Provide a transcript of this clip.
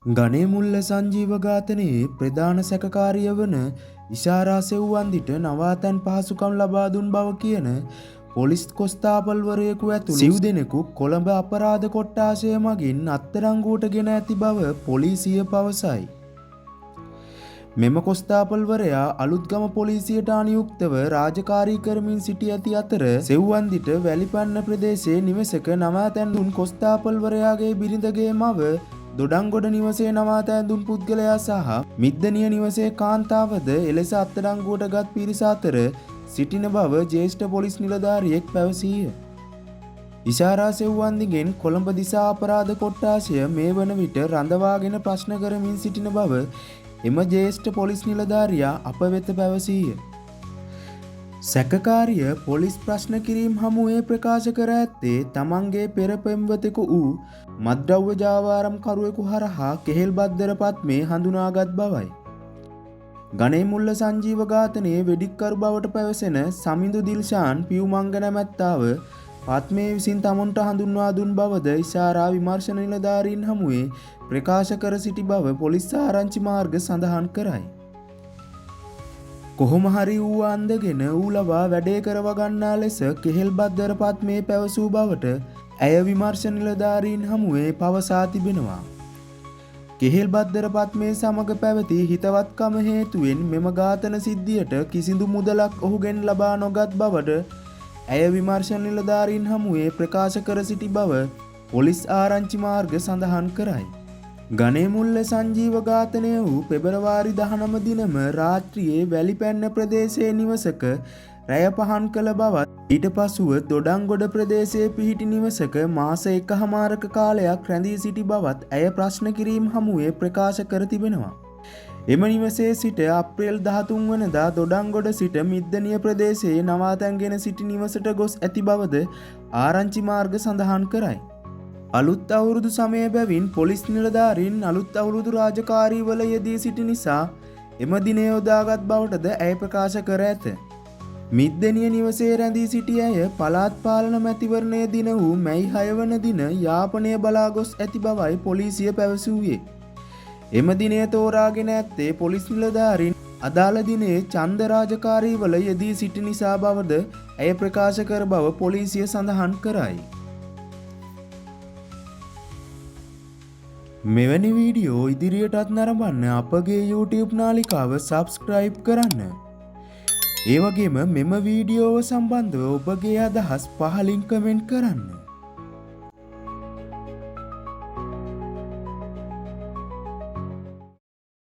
ගණේ මුල්ල සංජීව ඝාතනයේ ප්‍රධාන සැකකාරිය වන ඉෂාරා සෙව්වන්දිට නවාතැන් පහසුකම් ලබා දුන් බව කියන පොලිස් කොස්තාපල්වරයෙකු ඇතුළු සිව් දෙනෙකු කොළඹ අපරාධ කොට්ඨාසය මගින් අත්අඩංගුවට ගෙන ඇති බව පොලිසිය පවසයි. මෙම කොස්තාපල්වරයා අලුත්ගම පොලිසියට අනුයුක්තව රාජකාරී කරමින් සිටි ඇති අතර සෙව්වන්දිට වැලිපන්න ප්‍රදේශයේ නිවසක නවාතැන් දුන් කොස්තාපල්වරයාගේ බිරිඳගේ මව දොඩංගොඩ නිවසේ නවාතැන් දුන් පුද්ගලයා සහ මිද්දනිය නිවසේ කාන්තාවද එලෙස අත්අඩංගුවට ගත් පිරිස අතර සිටින බව ජ්‍යෙෂ්ඨ පොලිස් නිලධාරියෙක් පැවසීය. ඉෂාරා සෙව්වන්දිගෙන් කොළඹ දිසා අපරාධ කොට්ඨාසය මේ වන විට රඳවාගෙන ප්‍රශ්න කරමින් සිටින බව එම ජ්‍යෙෂ්ඨ පොලිස් නිලධාරියා අප වෙත පැවසීය. සැකකාරිය පොලිස් ප්‍රශ්න කිරීම හමුවේ ප්‍රකාශ කර ඇත්තේ තමන්ගේ පෙර පෙම්වතෙකු වූ මත්ද්‍රව්‍ය ජාවාරම්කරුවෙකු හරහා කෙහෙල්බද්දර පත්මේ හඳුනාගත් බවයි. ගණේ මුල්ල සංජීව ඝාතනයේ වෙඩික්කරු බවට පැවසෙන සමිඳු දිල්ෂාන් පියුමංග නැමැත්තාව පත්මේ විසින් තමන්ට හඳුන්වා දුන් බවද ඉෂාරා විමර්ශන නිලධාරීන් හමුවේ ප්‍රකාශ කර සිටි බව පොලිස් ආරංචි මාර්ග සඳහන් කරයි. කොහොම හරි ඌ අන්දගෙන ඌ ලබා වැඩේ කරව ගන්නා ලෙස කෙහෙල්බද්දර පත්මේ පැවසූ බවට ඇය විමර්ශන නිලධාරීන් හමුවේ පවසා තිබෙනවා. කෙහෙල්බද්දර පත්මේ සමග පැවති හිතවත්කම හේතුවෙන් මෙම ඝාතන සිද්ධියට කිසිදු මුදලක් ඔහුගෙන් ලබා නොගත් බවට ඇය විමර්ශන නිලධාරීන් හමුවේ ප්‍රකාශ කර සිටි බව පොලිස් ආරංචි මාර්ග සඳහන් කරයි. ගණේ මුල්ල සංජීව ඝාතනය වූ පෙබරවාරි 19 දිනම රාත්‍රියේ වැලිපැන්න ප්‍රදේශයේ නිවසක රැය පහන් කළ බවත් ඊට පසුව දොඩංගොඩ ප්‍රදේශයේ පිහිටි නිවසක මාස 1කමාරක කාලයක් රැඳී සිටි බවත් ඇය ප්‍රශ්න කිරීම හමුවේ ප්‍රකාශ කර තිබෙනවා. එම නිවසේ සිට අප්‍රේල් 13 වනදා දොඩංගොඩ සිට මිද්දනිය ප්‍රදේශයේ නවාතැන්ගෙන සිටි නිවසට ගොස් ඇති බවද ආරංචි මාර්ග සඳහන් කරයි. අලුත් අවුරුදු සමය බැවින් පොලිස් නිලධාරීන් අලුත් අවුරුදු රාජකාරීවල යෙදී සිටි නිසා එම දිනය යොදාගත් බවටද ඇය ප්‍රකාශ කර ඇත. මිද්දනිය නිවසේ රැඳී සිටි ඇය පළාත් පාලන මැතිවරණය දින වූ මැයි 6 වන දින යාපනය බලා ගොස් ඇති බවයි පොලිසිය පැවසුවේ. එම දිනය තෝරාගෙන ඇත්තේ පොලිස් නිලධාරීන් අදාළ දිනේ ඡන්ද රාජකාරීවල යෙදී සිටි නිසා බවද ඇය ප්‍රකාශ කර බව පොලිසිය සඳහන් කරයි. මෙවැනි වීඩියෝ ඉදිරියටත් නරඹන්න අපගේ YouTube නාලිකාව සබස්ක්‍රයිබ් කරන්න. ඒ වගේම මෙම වීඩියෝව සම්බන්ධව ඔබගේ අදහස් පහලින් කමෙන්ට් කරන්න.